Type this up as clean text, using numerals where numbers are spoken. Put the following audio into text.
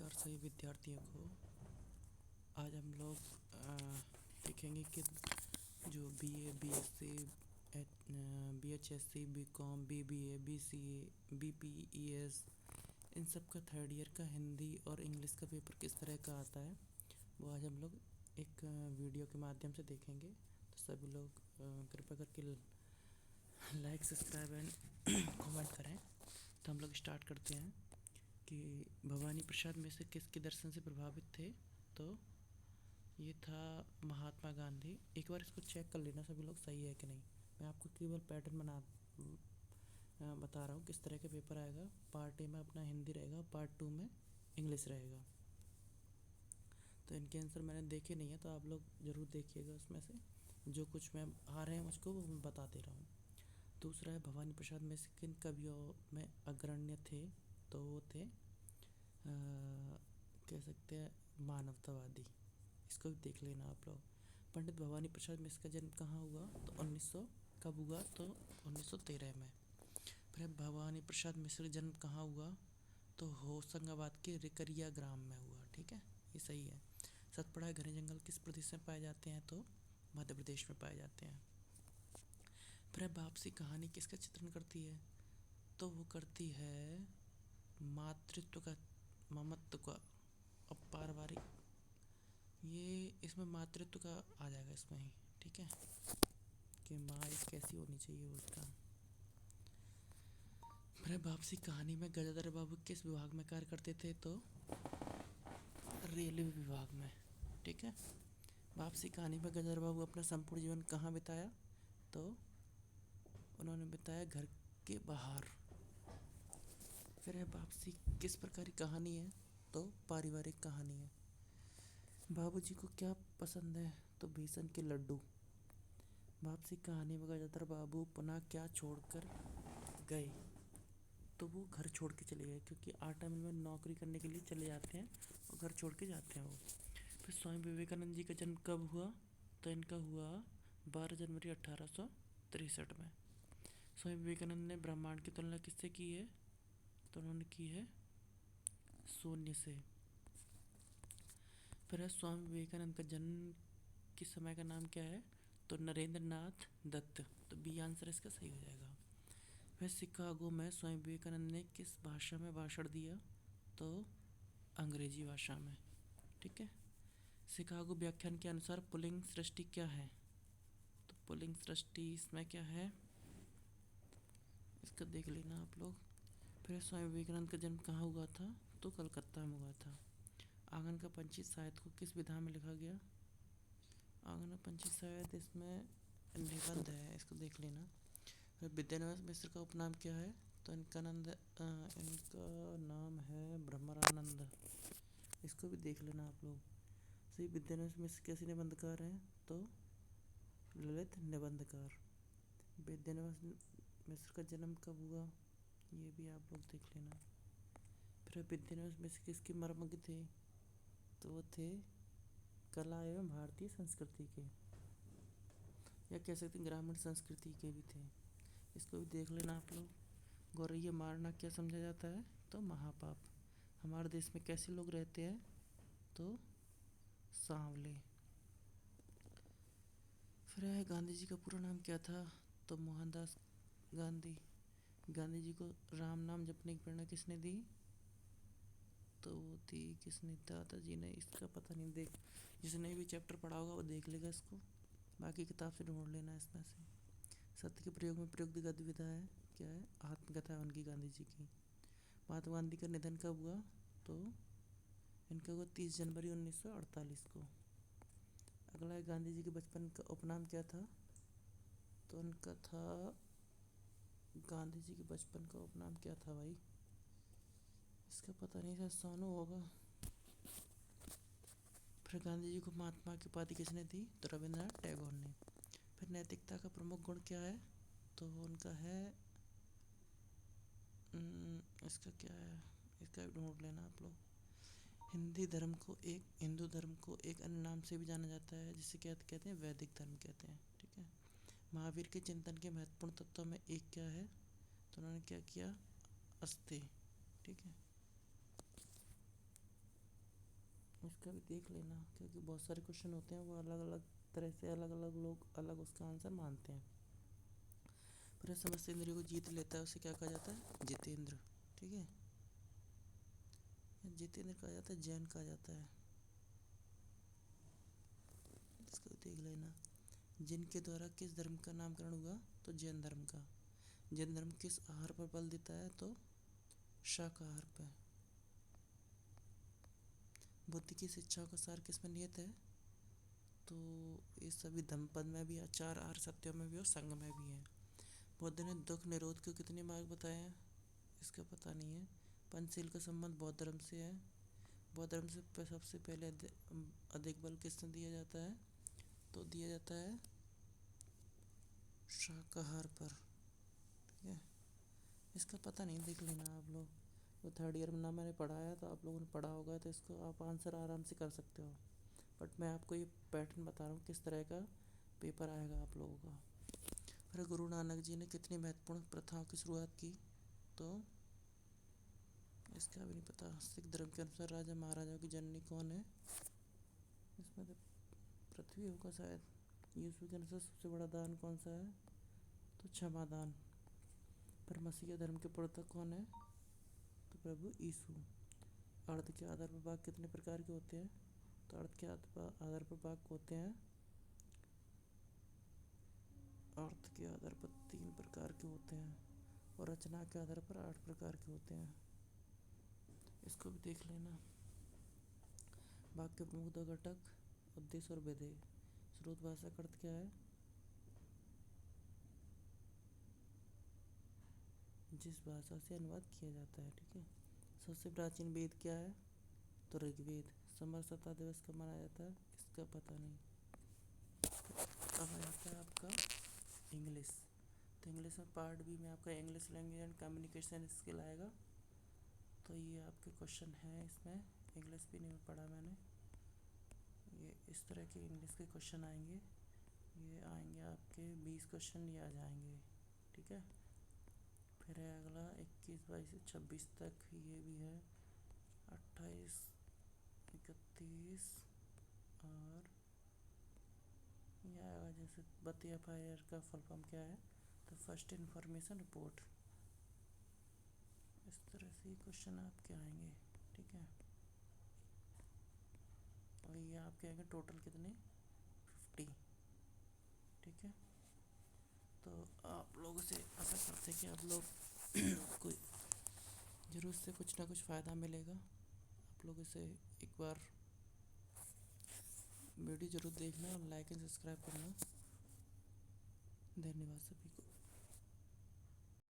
नमस्कार सभी विद्यार्थियों को। आज हम लोग देखेंगे कि जो बीए, बीएससी, बीएचएससी, बीकॉम, बीबीए, बीसीए, बीपीईएस, इन सब का थर्ड ईयर का हिंदी और इंग्लिश का पेपर किस तरह का आता है वो आज हम लोग एक वीडियो के माध्यम से देखेंगे। तो सभी लोग कृपया करके लाइक, सब्सक्राइब एंड कमेंट करें। तो हम लोग स्टार्ट करते हैं कि भवानी प्रसाद में से किसके दर्शन से प्रभावित थे। तो ये था महात्मा गांधी। एक बार इसको चेक कर लेना सभी लोग सही है कि नहीं। मैं आपको केवल पैटर्न बता रहा हूँ किस तरह का पेपर आएगा। पार्ट ए में अपना हिंदी रहेगा, पार्ट 2 में इंग्लिश रहेगा। तो इनके आंसर मैंने देखे नहीं है, तो आप लोग ज़रूर देखिएगा। उसमें से जो कुछ मैं आ रहे हैं मुझको वो मैं बता दे रहा हूँ। दूसरा है भवानी प्रसाद में से किन कवियों में अग्रण्य थे। तो वो थे कह सकते हैं मानवतावादी। इसको भी देख लेना आप लोग। पंडित भवानी प्रसाद मिश्र का जन्म कहाँ हुआ। तो 1900 कब हुआ। तो 1913 में। फिर भवानी प्रसाद मिश्र का जन्म कहाँ हुआ। तो होशंगाबाद के रिकरिया ग्राम में हुआ। ठीक है, ये सही है। सतपड़ा घने जंगल किस प्रदेश में पाए जाते हैं। तो मध्य प्रदेश में पाए जाते हैं। फिर वापसी कहानी किसका चित्रण करती है। तो वो करती है मातृत्व का, ममत्व का और पारिवारिक। ये इसमें मातृत्व का आ जाएगा इसमें ही। ठीक है, कि माँ एक कैसी होनी चाहिए उसका। फिर वापसी कहानी में गजाधर बाबू किस विभाग में कार्य करते थे। तो रेलवे विभाग में। ठीक है, वापसी कहानी में गजाधर बाबू अपना संपूर्ण जीवन कहाँ बिताया। तो उन्होंने बिताया घर के बाहर। फिर है वापसी किस प्रकार की कहानी है। तो पारिवारिक कहानी है। बाबूजी को क्या पसंद है। तो बेसन के लड्डू। वापसी कहानी में गजाधर बाबू पुनः क्या छोड़कर गए। तो वो घर छोड़ के चले गए, क्योंकि आटा मिल में नौकरी करने के लिए चले जाते हैं और घर छोड़ के जाते हैं वो। फिर स्वामी विवेकानंद जी का जन्म कब हुआ। तो इनका हुआ 12 जनवरी 1863 में। स्वामी विवेकानंद ने ब्रह्मांड की तुलना किससे की है। तो उन्होंने की है शून्य से। फिर है स्वामी विवेकानंद का जन्म किस समय का नाम क्या है। तो नरेंद्र नाथ दत्त। तो बी आंसर इसका सही हो जाएगा। फिर शिकागो में स्वामी विवेकानंद ने किस भाषा में भाषण दिया। तो अंग्रेजी भाषा में। ठीक है, शिकागो व्याख्यान के अनुसार पुल्लिंग सृष्टि क्या है। तो पुल्लिंग सृष्टि इसमें क्या है, इसका देख लेना आप लोग। फिर स्वामी विवेकानंद का जन्म कहाँ हुआ था। तो कलकत्ता में हुआ था। आंगन का पंछी साहित्य को किस विधा में लिखा गया। आंगन का पंछी साहित्य इसमें निबंध है, इसको देख लेना। फिर विद्यानिवास मिश्र का उपनाम क्या है। तो इनका नाम है भ्रमरानंद। इसको भी देख लेना आप लोग। सही, विद्यानिवास मिश्र कैसे निबंधकार हैं। तो ललित निबंधकार। विद्यानिवास मिश्र का जन्म कब हुआ, ये भी आप लोग देख लेना। फिर विद्यानिवास मिश्र किसके मर्मज्ञ थे। तो वो थे कला एवं भारतीय संस्कृति के, या कह सकते हैं ग्रामीण संस्कृति के भी थे। इसको भी देख लेना आप लोग। गौरैया मारना क्या समझा जाता है। तो महापाप। हमारे देश में कैसे लोग रहते हैं। तो सांवले। फिर है गांधी जी का पूरा नाम क्या था। तो मोहनदास गांधी। गांधी जी को राम नाम जपने की प्रेरणा किसने दी। तो वो थी किसने, दादाजी ने। इसका पता नहीं, देख जिसने भी चैप्टर पढ़ा होगा वो देख लेगा इसको। बाकी किताब से ढूंढ लेना इसमें से। सत्य के प्रयोग में प्रयुक्त गद्य विधा है क्या है, आत्मकथा उनकी गांधी जी की। महात्मा गांधी का निधन कब हुआ। तो इनका हुआ 30 जनवरी 1948 को। अगला है गांधी जी के बचपन का उपनाम क्या था। तो उनका था, गांधी जी के बचपन का उपनाम क्या था भाई, इसका पता नहीं था, सोनू होगा। फिर गांधी जी को महात्मा की उपाधि किसने दी। तो रविंद्रनाथ टैगोर ने। फिर नैतिकता का प्रमुख गुण क्या है। तो उनका है इसका क्या है, इसका ढूंढ लेना आप लोग। हिंदू धर्म को एक अन्य नाम से भी जाना जाता है, जिसे क्या कहते हैं, वैदिक धर्म कहते हैं। ठीक है, महावीर के चिंतन के महत्वपूर्ण तत्वों में एक क्या है। तो उन्होंने क्या किया, अस्ते। ठीक है, इसका भी देख लेना, क्योंकि बहुत सारे क्वेश्चन होते हैं वो अलग अलग तरह से अलग अलग लोग अलग उसका आंसर मानते हैं। फिर समस्त इंद्रियों को जीत लेता है उसे क्या कहा जाता है? जितेंद्र। ठीक है, जितेंद्र कहा जाता है, जैन कहा जाता है। इसको देख लेना। जिनके द्वारा किस धर्म का नामकरण हुआ? तो जैन धर्म का। जैन धर्म किस आहार पर बल देता है? तो शाकाहार पर। बुद्धि की शिक्षाओं का सार किसमें निहित है? तो ये सभी धम्मपद में भी है, चार आर्य सत्यों में भी और संघ में भी है। बुद्ध ने दुख निरोध के कितने मार्ग बताए हैं? इसका पता नहीं है। पंचशील का संबंध बौद्ध धर्म से है। बौद्ध धर्म से सबसे पहले अधिक बल किसने दिया जाता है? तो दिया जाता है शाकाहार पर। ठीक है, इसका पता नहीं, देख लेना आप लोग। तो थर्ड ईयर में ना मैंने पढ़ाया, तो आप लोगों ने पढ़ा होगा, तो इसको आप आंसर आराम से कर सकते हो। बट मैं आपको ये पैटर्न बता रहा हूँ किस तरह का पेपर आएगा आप लोगों का। फिर गुरु नानक जी ने कितनी महत्वपूर्ण प्रथाओं की शुरुआत की? तो इसका भी नहीं पता। सिख धर्म के अनुसार राजा महाराजाओं की जननी कौन है? इसमें तो पृथ्वी होगा शायद। यीशु के अनुसार सबसे बड़ा दान कौन सा है? तो क्षमा दान। पर मसीह धर्म के प्रवर्तक कौन है? तो प्रभु यीशु। अर्थ के आधार पर भाग कितने प्रकार के होते हैं? तो अर्थ के आधार पर भाग होते हैं, अर्थ के आधार पर 3 प्रकार के होते हैं, और रचना के आधार पर 8 प्रकार के होते हैं। इसको भी देख लेना। वाक्य के प्रमुख 2 घटक, उद्देश्य और विधेय। स्रोत भाषा का अर्थ क्या है? जिस भाषा से अनुवाद किया जाता है। ठीक है, सबसे प्राचीन वेद क्या है? तो ऋग्वेद। समरसता दिवस कब मनाया जाता है? इसका पता नहीं। अब आ जाता है आपका इंग्लिश। तो इंग्लिश में पार्ट बी में आपका English language and communication skill आएगा। तो ये आपके क्वेश्चन हैं इसमें। इंग्लिश भी नहीं पढ़ा मैंने। ये इस तरह के इंग्लिश के क्वेश्चन आएंगे। ये आएंगे आपके 20 क्वेश्चन ये आ जाएंगे। ठीक है, फिर है अगला 21, 22 से 26 तक, ये भी है 28, 31, और ये आएगा जैसे बतिया फायर का फुल फॉर्म क्या है? तो फर्स्ट इन्फॉर्मेशन रिपोर्ट। इस तरह से क्वेश्चन आपके आएंगे। ठीक है, और ये आपके आएंगे टोटल कितने? 50। ठीक है, तो आप लोगों से आशा करते हैं कि आप लोग कोई जरूर से कुछ ना कुछ फ़ायदा मिलेगा। आप लोग इसे एक बार वीडियो ज़रूर देखना और लाइक एंड सब्सक्राइब करना। धन्यवाद सभी को।